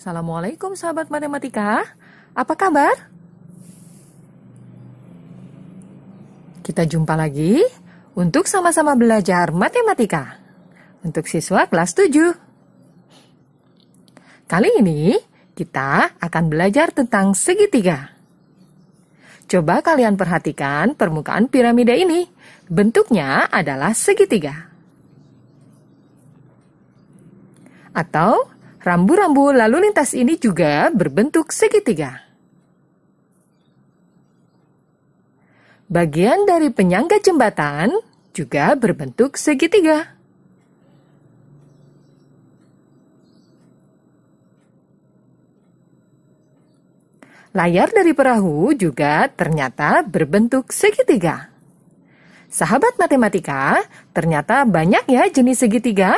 Assalamualaikum sahabat matematika, apa kabar? Kita jumpa lagi untuk sama-sama belajar matematika untuk siswa kelas 7. Kali ini kita akan belajar tentang segitiga. Coba kalian perhatikan permukaan piramida ini, bentuknya adalah segitiga. Atau rambu-rambu lalu lintas ini juga berbentuk segitiga. Bagian dari penyangga jembatan juga berbentuk segitiga. Layar dari perahu juga ternyata berbentuk segitiga. Sahabat matematika, ternyata banyak ya jenis segitiga.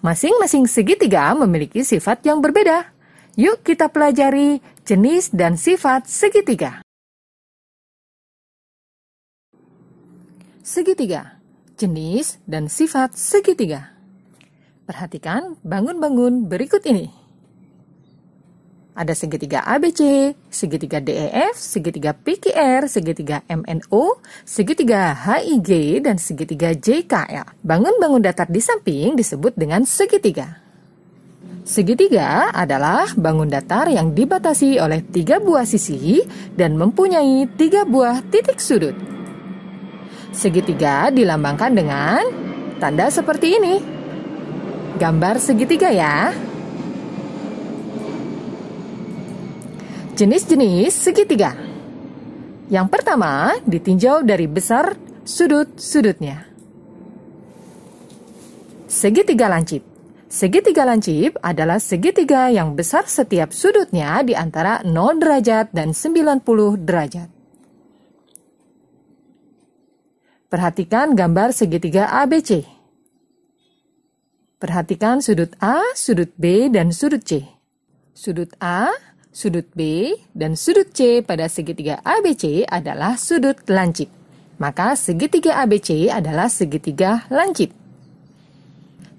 Masing-masing segitiga memiliki sifat yang berbeda. Yuk kita pelajari jenis dan sifat segitiga. Segitiga, jenis dan sifat segitiga. Perhatikan bangun-bangun berikut ini. Ada segitiga ABC, segitiga DEF, segitiga PQR, segitiga MNO, segitiga HIG, dan segitiga JKL. Bangun-bangun datar di samping disebut dengan segitiga. Segitiga adalah bangun datar yang dibatasi oleh 3 buah sisi dan mempunyai 3 buah titik sudut. Segitiga dilambangkan dengan tanda seperti ini. Gambar segitiga ya. Jenis-jenis segitiga. Yang pertama, ditinjau dari besar sudut-sudutnya. Segitiga lancip. Segitiga lancip adalah segitiga yang besar setiap sudutnya di antara 0 derajat dan 90 derajat. Perhatikan gambar segitiga ABC. Perhatikan sudut A, sudut B, dan sudut C. Sudut A, sudut B, dan sudut C pada segitiga ABC adalah sudut lancip. Maka segitiga ABC adalah segitiga lancip.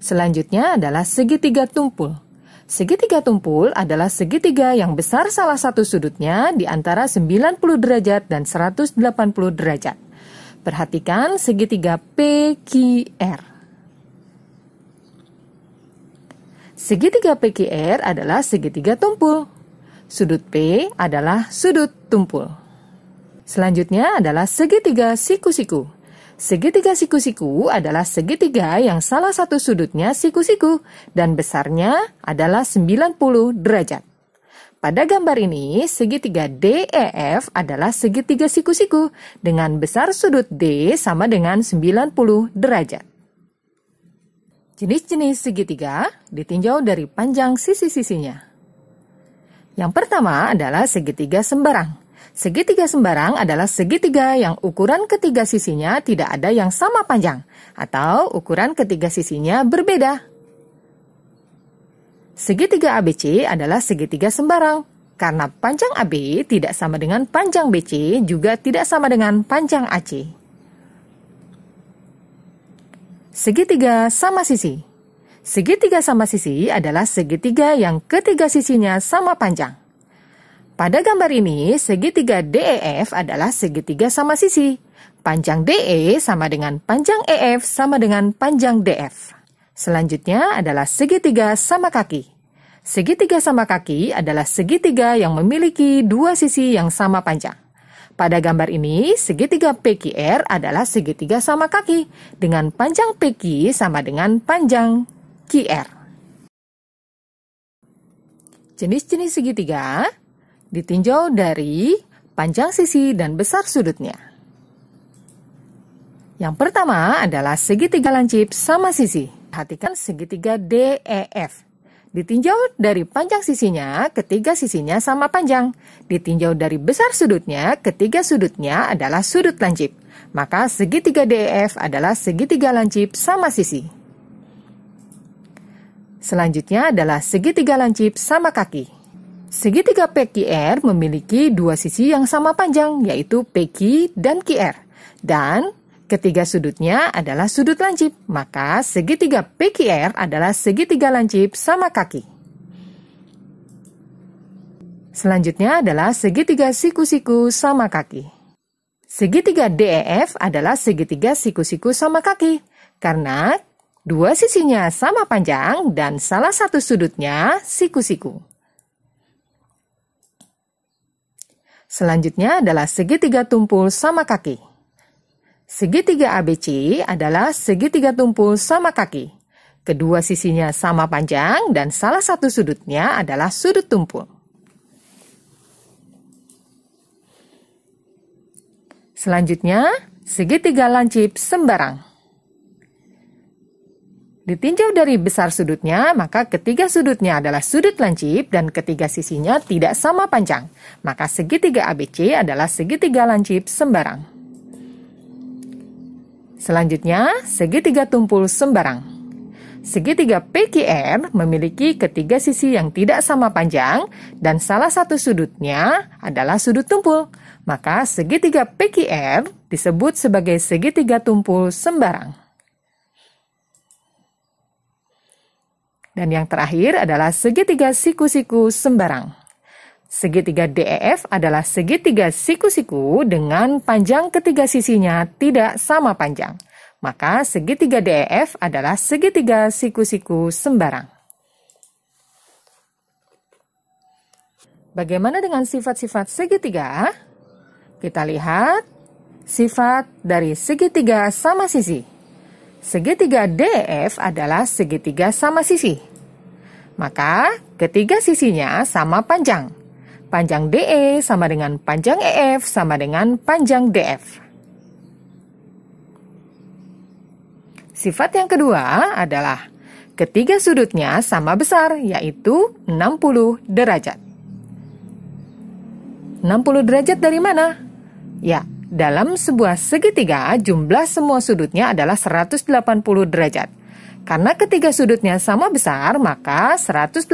Selanjutnya adalah segitiga tumpul. Segitiga tumpul adalah segitiga yang besar salah satu sudutnya di antara 90 derajat dan 180 derajat. Perhatikan segitiga PQR. Segitiga PQR adalah segitiga tumpul. Sudut P adalah sudut tumpul. Selanjutnya adalah segitiga siku-siku. Segitiga siku-siku adalah segitiga yang salah satu sudutnya siku-siku dan besarnya adalah 90 derajat. Pada gambar ini, segitiga DEF adalah segitiga siku-siku dengan besar sudut D sama dengan 90 derajat. Jenis-jenis segitiga ditinjau dari panjang sisi-sisinya. Yang pertama adalah segitiga sembarang. Segitiga sembarang adalah segitiga yang ukuran ketiga sisinya tidak ada yang sama panjang, atau ukuran ketiga sisinya berbeda. Segitiga ABC adalah segitiga sembarang, karena panjang AB tidak sama dengan panjang BC, juga tidak sama dengan panjang AC. Segitiga sama sisi. Segitiga sama sisi adalah segitiga yang ketiga sisinya sama panjang. Pada gambar ini, segitiga DEF adalah segitiga sama sisi. Panjang DE sama dengan panjang EF sama dengan panjang DF. Selanjutnya adalah segitiga sama kaki. Segitiga sama kaki adalah segitiga yang memiliki 2 sisi yang sama panjang. Pada gambar ini, segitiga PQR adalah segitiga sama kaki dengan panjang PQ sama dengan panjang QR. Jenis-jenis segitiga ditinjau dari panjang sisi dan besar sudutnya. Yang pertama adalah segitiga lancip sama sisi. Perhatikan segitiga DEF. Ditinjau dari panjang sisinya, ketiga sisinya sama panjang. Ditinjau dari besar sudutnya, ketiga sudutnya adalah sudut lancip. Maka segitiga DEF adalah segitiga lancip sama sisi. Selanjutnya adalah segitiga lancip sama kaki. Segitiga PQR memiliki 2 sisi yang sama panjang, yaitu PQ dan QR. Dan ketiga sudutnya adalah sudut lancip, maka segitiga PQR adalah segitiga lancip sama kaki. Selanjutnya adalah segitiga siku-siku sama kaki. Segitiga DEF adalah segitiga siku-siku sama kaki, karena dua sisinya sama panjang dan salah satu sudutnya siku-siku. Selanjutnya adalah segitiga tumpul sama kaki. Segitiga ABC adalah segitiga tumpul sama kaki. Kedua sisinya sama panjang dan salah satu sudutnya adalah sudut tumpul. Selanjutnya, segitiga lancip sembarang. Ditinjau dari besar sudutnya, maka ketiga sudutnya adalah sudut lancip dan ketiga sisinya tidak sama panjang. Maka segitiga ABC adalah segitiga lancip sembarang. Selanjutnya, segitiga tumpul sembarang. Segitiga PQR memiliki ketiga sisi yang tidak sama panjang dan salah satu sudutnya adalah sudut tumpul. Maka segitiga PQR disebut sebagai segitiga tumpul sembarang. Dan yang terakhir adalah segitiga siku-siku sembarang. Segitiga DEF adalah segitiga siku-siku dengan panjang ketiga sisinya tidak sama panjang. Maka segitiga DEF adalah segitiga siku-siku sembarang. Bagaimana dengan sifat-sifat segitiga? Kita lihat sifat dari segitiga sama sisi. Segitiga DEF adalah segitiga sama sisi. Maka ketiga sisinya sama panjang. Panjang DE sama dengan panjang EF sama dengan panjang DF. Sifat yang kedua adalah ketiga sudutnya sama besar, yaitu 60 derajat. 60 derajat dari mana? Ya, dalam sebuah segitiga, jumlah semua sudutnya adalah 180 derajat. Karena ketiga sudutnya sama besar, maka 180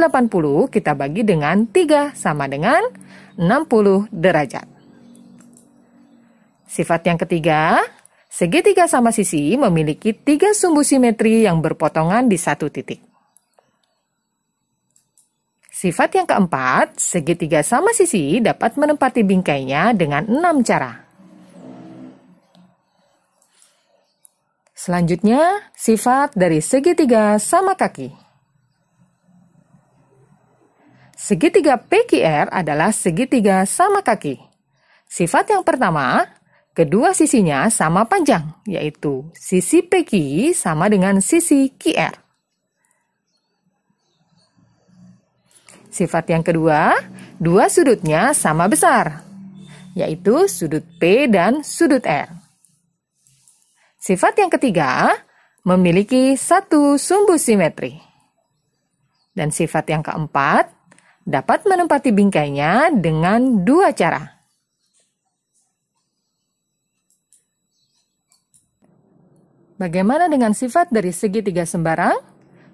kita bagi dengan 3 sama dengan 60 derajat. Sifat yang ketiga, segitiga sama sisi memiliki 3 sumbu simetri yang berpotongan di satu titik. Sifat yang keempat, segitiga sama sisi dapat menempati bingkainya dengan 6 cara. Selanjutnya, sifat dari segitiga sama kaki. Segitiga PQR adalah segitiga sama kaki. Sifat yang pertama, kedua sisinya sama panjang, yaitu sisi PQ sama dengan sisi QR. Sifat yang kedua, dua sudutnya sama besar, yaitu sudut P dan sudut R. Sifat yang ketiga, memiliki satu sumbu simetri. Dan sifat yang keempat, dapat menempati bingkainya dengan 2 cara. Bagaimana dengan sifat dari segitiga sembarang?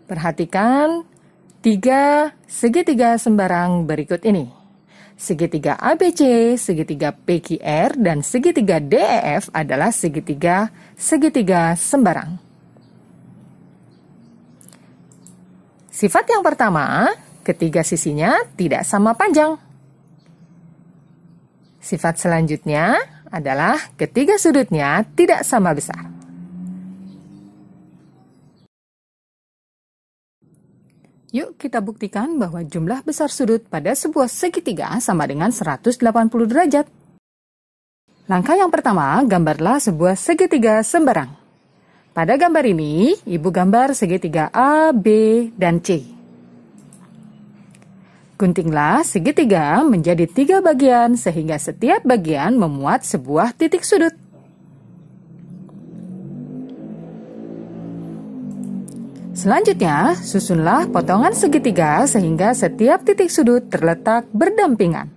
Perhatikan 3 segitiga sembarang berikut ini. Segitiga ABC, segitiga PQR, dan segitiga DEF adalah segitiga sembarang. Sifat yang pertama, ketiga sisinya tidak sama panjang. Sifat selanjutnya adalah ketiga sudutnya tidak sama besar. Yuk kita buktikan bahwa jumlah besar sudut pada sebuah segitiga sama dengan 180 derajat. Langkah yang pertama, gambarlah sebuah segitiga sembarang. Pada gambar ini, Ibu gambar segitiga A, B, dan C. Guntinglah segitiga menjadi 3 bagian sehingga setiap bagian memuat sebuah titik sudut. Selanjutnya, susunlah potongan segitiga sehingga setiap titik sudut terletak berdampingan.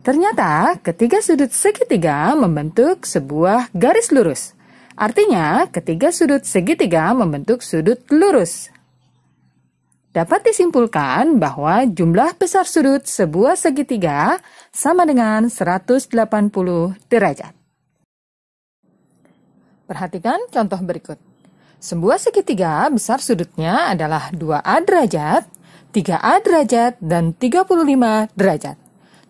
Ternyata, ketiga sudut segitiga membentuk sebuah garis lurus. Artinya, ketiga sudut segitiga membentuk sudut lurus. Dapat disimpulkan bahwa jumlah besar sudut sebuah segitiga sama dengan 180 derajat. Perhatikan contoh berikut. Sebuah segitiga besar sudutnya adalah 2A derajat, 3A derajat, dan 35 derajat.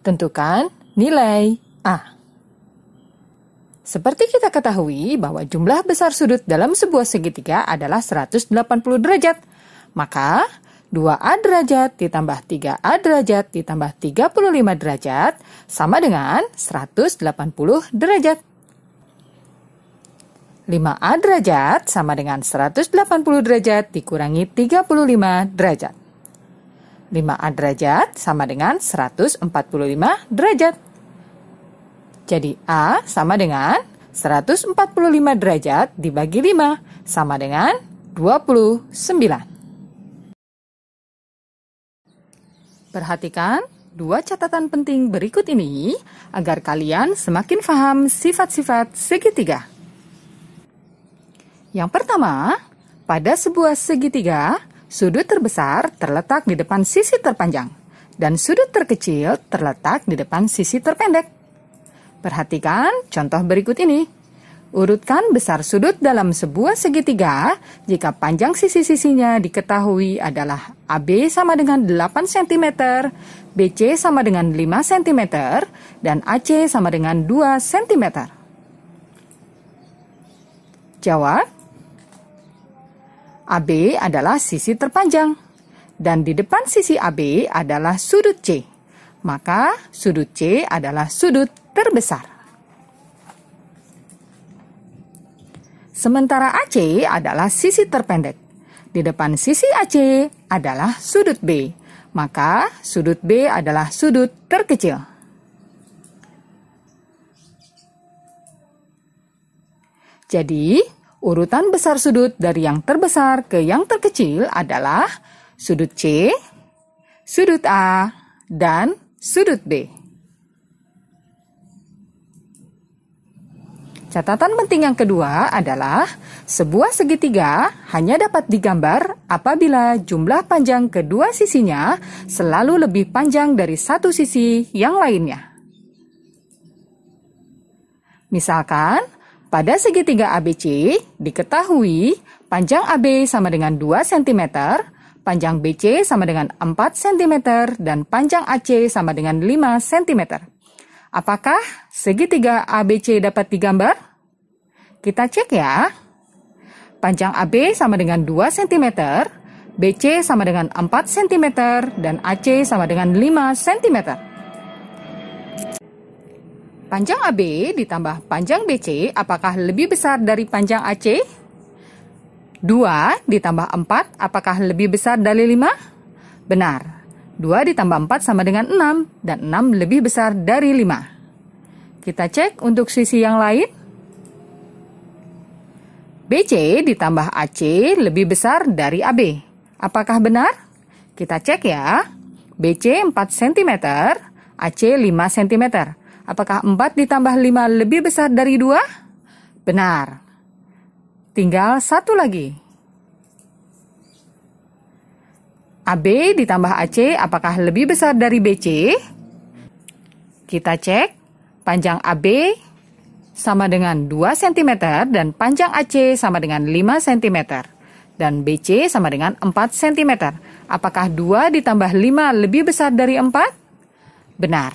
Tentukan nilai A. Seperti kita ketahui bahwa jumlah besar sudut dalam sebuah segitiga adalah 180 derajat. Maka 2A derajat ditambah 3A derajat ditambah 35 derajat sama dengan 180 derajat. 5A derajat sama dengan 180 derajat dikurangi 35 derajat. 5A derajat sama dengan 145 derajat. Jadi A sama dengan 145 derajat dibagi 5 sama dengan 29. Perhatikan dua catatan penting berikut ini agar kalian semakin paham sifat-sifat segitiga. Yang pertama, pada sebuah segitiga, sudut terbesar terletak di depan sisi terpanjang dan sudut terkecil terletak di depan sisi terpendek. Perhatikan contoh berikut ini. Urutkan besar sudut dalam sebuah segitiga jika panjang sisi-sisinya diketahui adalah AB sama dengan 8 cm, BC sama dengan 5 cm, dan AC sama dengan 2 cm. Jawab. AB adalah sisi terpanjang, dan di depan sisi AB adalah sudut C. Maka sudut C adalah sudut terbesar. Sementara AC adalah sisi terpendek. Di depan sisi AC adalah sudut B. Maka sudut B adalah sudut terkecil. Jadi, urutan besar sudut dari yang terbesar ke yang terkecil adalah sudut C, sudut A, dan sudut B. Catatan penting yang kedua adalah sebuah segitiga hanya dapat digambar apabila jumlah panjang kedua sisinya selalu lebih panjang dari satu sisi yang lainnya. Misalkan, pada segitiga ABC diketahui panjang AB sama dengan 2 cm, panjang BC sama dengan 4 cm, dan panjang AC sama dengan 5 cm. Apakah segitiga ABC dapat digambar? Kita cek ya. Panjang AB sama dengan 2 cm, BC sama dengan 4 cm, dan AC sama dengan 5 cm. Panjang AB ditambah panjang BC apakah lebih besar dari panjang AC? 2 ditambah 4 apakah lebih besar dari 5? Benar. 2 ditambah 4 sama dengan 6, dan 6 lebih besar dari 5. Kita cek untuk sisi yang lain. BC ditambah AC lebih besar dari AB. Apakah benar? Kita cek ya. BC 4 cm, AC 5 cm. Apakah 4 ditambah 5 lebih besar dari 2? Benar. Tinggal satu lagi. AB ditambah AC apakah lebih besar dari BC? Kita cek. Panjang AB sama dengan 2 cm dan panjang AC sama dengan 5 cm. Dan BC sama dengan 4 cm. Apakah 2 ditambah 5 lebih besar dari 4? Benar.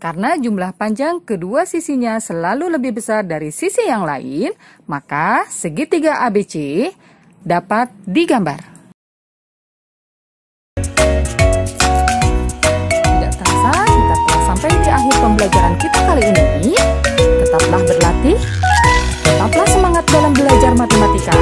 Karena jumlah panjang kedua sisinya selalu lebih besar dari sisi yang lain, maka segitiga ABC dapat digambar. Sampai di akhir pembelajaran kita kali ini, tetaplah berlatih, tetaplah semangat dalam belajar matematika,